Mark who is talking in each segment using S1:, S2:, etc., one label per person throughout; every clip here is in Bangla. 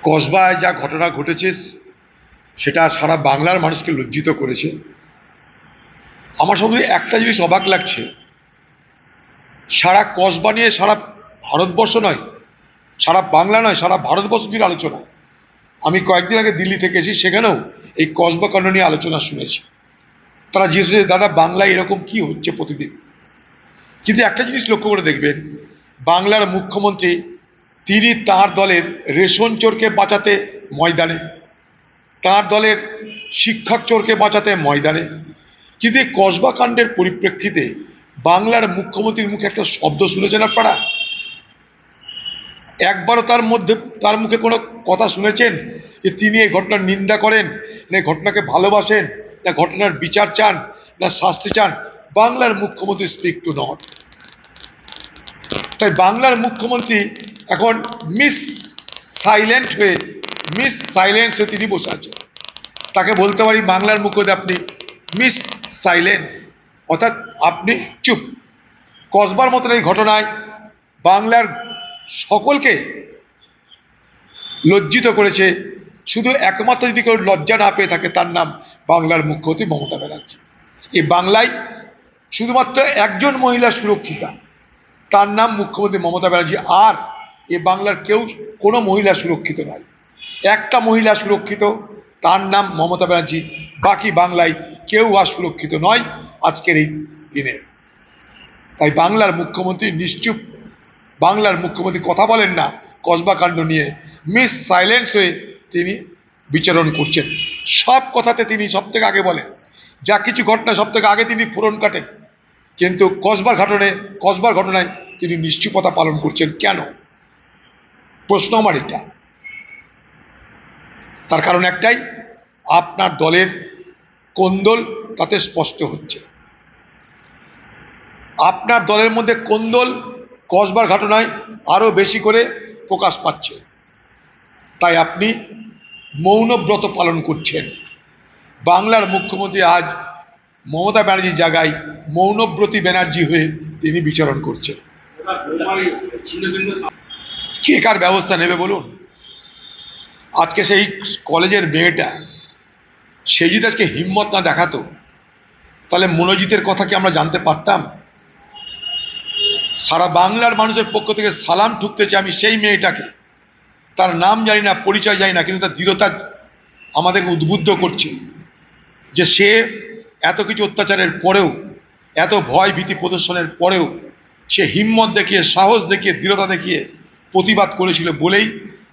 S1: কসবায় যা ঘটনা ঘটেছে সেটা সারা বাংলার মানুষকে লজ্জিত করেছে। আমার শুধু একটা জিনিস অবাক লাগছে, সারা কসবা নিয়ে সারা ভারতবর্ষ নয়, সারা বাংলা নয়, সারা ভারতবর্ষ নিয়ে আলোচনা। আমি কয়েকদিন আগে দিল্লি থেকে এসেছি, সেখানেও এই কসবা কাণ্ড নিয়ে আলোচনা শুনেছি। তারা জিজ্ঞেস করছে, দাদা বাংলায় এরকম কি হচ্ছে প্রতিদিন? কিন্তু একটা জিনিস লক্ষ্য করে দেখবেন, বাংলার মুখ্যমন্ত্রী তিনি তার দলের রেশন চোরকে বাঁচাতে ময়দানে, তার দলের শিক্ষক চোরকে বাঁচাতে ময়দানে। কিন্তু এই কসবা কাণ্ডের পরিপ্রেক্ষিতে বাংলার মুখ্যমন্ত্রীর মুখে একটা শব্দ শুনেছেন আপনারা? একবারও তার মুখে কোনো কথা শুনেছেন যে তিনি এই ঘটনার নিন্দা করেন, না ঘটনাকে ভালোবাসেন, না ঘটনার বিচার চান, না শাস্তি চান? বাংলার মুখ্যমন্ত্রী স্পিক টু নট। তাই বাংলার মুখ্যমন্ত্রী এখন মিস সাইলেন্স হয়ে তিনি বসে আছেন। তাকে বলতে পারি বাংলার মুখ্যমন্ত্রী আপনি মিস সাইলেন্স, অর্থাৎ আপনি চুপ। কসবার মতন এই ঘটনায় বাংলার সকলকে লজ্জিত করেছে। শুধু একমাত্র যদি কেউ লজ্জা না পেয়ে থাকে তার নাম বাংলার মুখ্যমন্ত্রী মমতা ব্যানার্জি। এই বাংলায় শুধুমাত্র একজন মহিলা সুরক্ষিতা, তার নাম মুখ্যমন্ত্রী মমতা ব্যানার্জি। আর এ বাংলার কেউ কোনো মহিলা সুরক্ষিত নয়। একটা মহিলা সুরক্ষিত, তার নাম মমতা ব্যানার্জি। বাকি বাংলায় কেউ আর সুরক্ষিত নয় আজকের এই দিনে। তাই বাংলার মুখ্যমন্ত্রী নিশ্চুপ, বাংলার মুখ্যমন্ত্রী কথা বলেন না কসবা কাণ্ড নিয়ে, মিস সাইলেন্স হয়ে তিনি বিচরণ করছেন। সব কথাতে তিনি সব থেকে আগে বলেন, যা কিছু ঘটনা সব থেকে আগে তিনি ফোরন কাটেন। কিন্তু কসবার ঘটনায় তিনি নিশ্চুপতা পালন করছেন কেন? প্রশ্ন আমার এটা। তার কারণ একটাই, আপনার দলের কোন্দল তাতে স্পষ্ট হচ্ছে। আপনার দলের মধ্যে কোন্দল কসবার ঘটনায় আরো বেশি করে প্রকাশ পাচ্ছে। তাই আপনি মৌনব্রত পালন করছেন। বাংলার মুখ্যমন্ত্রী আজ মমতা ব্যানার্জির জায়গায় মৌনব্রতী ব্যানার্জি হয়ে তিনি বিচরণ করছেন। কে কার ব্যবস্থা নেবে বলুন? আজকে সেই কলেজের মেয়েটা, সে যদি আজকে হিম্মত না দেখাতো, তাহলে মনোজিতের কথা কি আমরা জানতে পারতাম? সারা বাংলার মানুষের পক্ষ থেকে সালাম ঠুকতে চাই আমি সেই মেয়েটাকে। তার নাম জানি না, পরিচয় জানি না, কিন্তু তার দৃঢ়তা আমাদেরকে উদ্বুদ্ধ করছে যে সে এত কিছু অত্যাচারের পরেও, এত ভয় ভীতি প্রদর্শনের পরেও সে হিম্মত দেখিয়ে, সাহস দেখিয়ে, দৃঢ়তা দেখিয়ে প্রতিবাদ করেছিল বলেই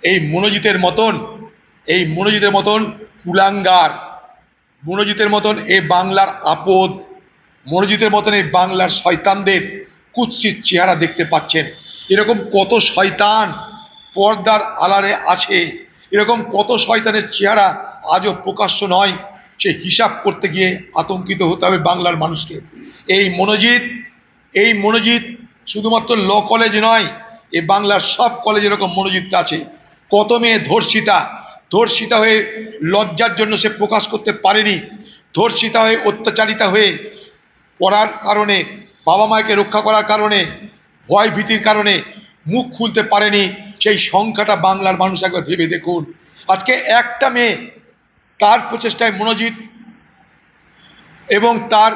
S1: এই মনোজিতের মতন কুলাঙ্গার, মনোজিতের মতন এই বাংলার আপদ, মনোজিতের মতন এই বাংলার শয়তানদের কুৎসিত চেহারা দেখতে পাচ্ছেন। এরকম কত শয়তান পর্দার আড়ালে আছে, এরকম কত শয়তানের চেহারা আজও প্রকাশ্য নয়। সে হিসাব করতে গিয়ে আতঙ্কিত হতে হবে বাংলার মানুষকে। এই মনোজিৎ শুধুমাত্র ল কলেজ নয়, এ বাংলার সব কলেজে এরকম মনোজিৎ আছে। কত মেয়ে ধর্ষিতা হয়ে লজ্জার জন্য সে প্রকাশ করতে পারেনি, ধর্ষিতা হয়ে, অত্যাচারিতা হয়ে, পড়ার কারণে, বাবা মাকে রক্ষা করার কারণে, ভয় ভীতির কারণে মুখ খুলতে পারেনি। সেই সংখ্যাটা বাংলার মানুষ একবার ভেবে দেখুন। আজকে একটা মেয়ে, তার প্রচেষ্টায় মনোজিৎ এবং তার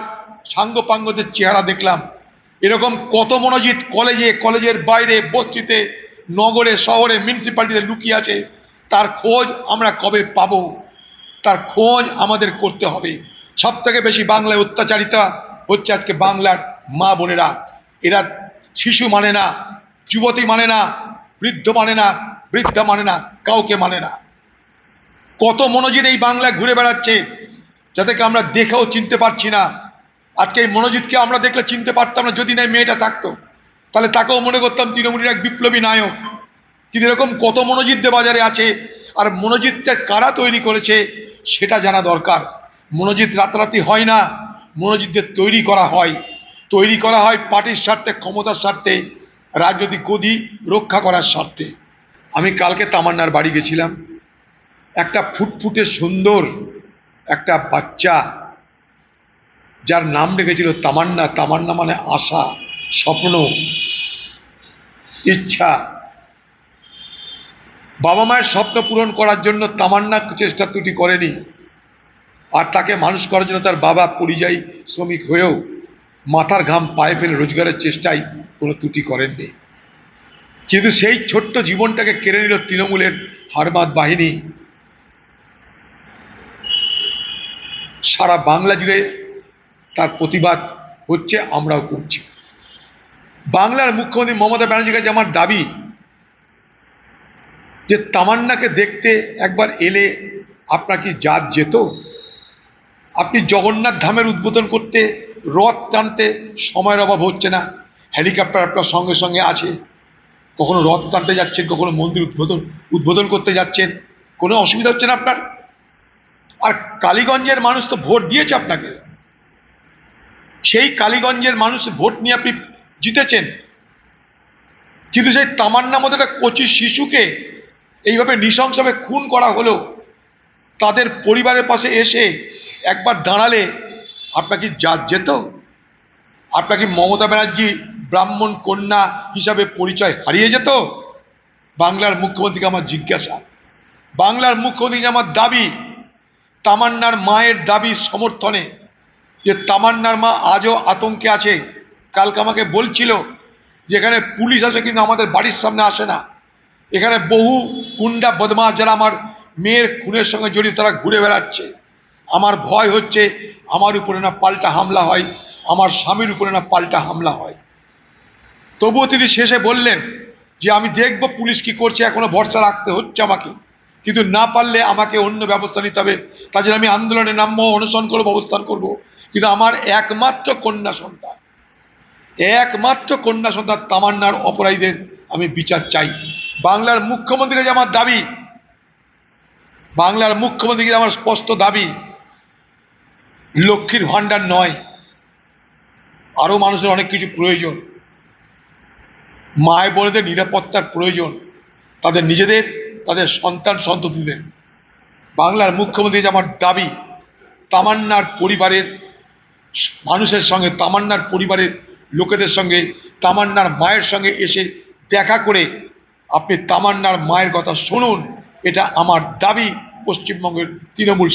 S1: সাঙ্গপাঙ্গদের চেহারা দেখলাম। এরকম কত মনোজিৎ কলেজের বাইরে, বস্তিতে, নগরে, শহরে, মিউনিসিপ্যালিটিতে লুকিয়ে আছে। তার খোঁজ আমরা কবে পাবো? তার খোঁজ আমাদের করতে হবে। সব থেকে বেশি বাংলায় অত্যাচারিতা হচ্ছে আজকে বাংলার মা বোনেরা। এরা শিশু মানে না, যুবতী মানে না, বৃদ্ধা মানে না, কাউকে মানে না। কত মনোজিৎ এই বাংলায় ঘুরে বেড়াচ্ছে, যাদেরকে আমরা দেখেও চিনতে পারছি না। আজকে এই মনোজিৎকে আমরা দেখলে চিনতে পারতাম না যদি না মেয়েটা থাকতো, তাহলে তাকেও মনে করতাম তৃণমূলের এক বিপ্লবী নায়ক। কিন্তু এরকম কত মনোজিৎ বাজারে আছে, আর মনোজিৎটা কারা তৈরি করেছে সেটা জানা দরকার। মনোজিৎ রাতারাতি হয় না, মনোজিৎদের তৈরি করা হয় পার্টির স্বার্থে, ক্ষমতার স্বার্থে, রাজনৈতিক গদি রক্ষা করার স্বার্থে। আমি কালকে তামান্নার বাড়ি গেছিলাম। একটা ফুটফুটে সুন্দর একটা বাচ্চা, যার নাম রেখেছিল তামান্না। তামান্না মানে আশা, স্বপ্ন, ইচ্ছা। বাবা মায়ের স্বপ্ন পূরণ করার জন্য তামান্না চেষ্টা ত্রুটি করেনি, আর তাকে মানুষ করার জন্য তার বাবা পরিযায়ী শ্রমিক হয়েও মাথার ঘাম পায়ে ফেলে রোজগারের চেষ্টায় কোনো ত্রুটি করেননি। কিন্তু সেই ছোট্ট জীবনটাকে কেড়ে নিল তৃণমূলের হারমাদ বাহিনী। সারা বাংলা জুড়ে তার প্রতিবাদ হচ্ছে, আমরাও করছি। বাংলার মুখ্যমন্ত্রী মমতা ব্যানার্জির কাছে আমার দাবি যে তামান্নাকে দেখতে একবার এলে আপনার কি জাত যেত? আপনি জগন্নাথ ধামের উদ্বোধন করতে, রথ টানতে সময়ের অভাব হচ্ছে না, হেলিকপ্টার আপনার সঙ্গে সঙ্গে আছে, কখনো রথ টানতে যাচ্ছেন, কখনো মন্দির উদ্বোধন করতে যাচ্ছেন, কোনো অসুবিধা হচ্ছে না আপনার? আর কালীগঞ্জের মানুষ তো ভোট দিয়েছে আপনাকে, সেই কালীগঞ্জের মানুষ ভোট নিয়ে আপনি জিতেছেন, কিন্তু সেই তামান্নার মধ্যে একটা কচি শিশুকে এইভাবে নৃশংসভাবে খুন করা হলো, তাদের পরিবারের পাশে এসে একবার দাঁড়ালে আপনার কি জাত যেত? আপনার কি মমতা ব্যানার্জি ব্রাহ্মণ কন্যা হিসাবে পরিচয় হারিয়ে যেত? বাংলার মুখ্যমন্ত্রীকে আমার জিজ্ঞাসা, বাংলার মুখ্যমন্ত্রীকে আমার দাবি, তামান্নার মায়ের দাবি সমর্থনে, যে তামান্নার মা আজও আতঙ্কে আছে। কালকে আমাকে বলছিল যে এখানে পুলিশ আসে কিন্তু আমাদের বাড়ির সামনে আসে না, এখানে বহু গুন্ডা বদমাশ যারা আমার মেয়ের খুনের সঙ্গে জড়িত তারা ঘুরে বেড়াচ্ছে, আমার ভয় হচ্ছে আমার উপরে না পাল্টা হামলা হয়, আমার স্বামীর উপরে না পাল্টা হামলা হয়। তবুও তিনি শেষে বললেন যে আমি দেখব পুলিশ কি করছে, এখনো ভরসা রাখতে হচ্ছে আমাকে, কিন্তু না পারলে আমাকে অন্য ব্যবস্থা নিতে হবে, তার জন্য আমি আন্দোলনে নামবো, অনশন করবো, অবস্থান করব। কিন্তু আমার একমাত্র কন্যা সন্তান তামান্নার অপরাধীদের আমি বিচার চাই। বাংলার মুখ্যমন্ত্রীর কাছে আমার দাবি, বাংলার মুখ্যমন্ত্রীর কাছে আমার স্পষ্ট দাবি, লক্ষ্মীর ভাণ্ডার নয়, আরো মানুষের অনেক কিছু প্রয়োজন, মায় বোনেদের নিরাপত্তার প্রয়োজন, তাদের নিজেদের, তাদের সন্তান সন্ততিদের। বাংলার মুখ্যমন্ত্রী আমার দাবি, তামান্নার পরিবারের মানুষের সঙ্গে, তামান্নার পরিবারের লোকেদের সঙ্গে, তামান্নার মায়ের সঙ্গে এসে দেখা করে আপনি তামান্নার মায়ের কথা শুনুন, এটা আমার দাবি পশ্চিমবঙ্গের তৃণমূল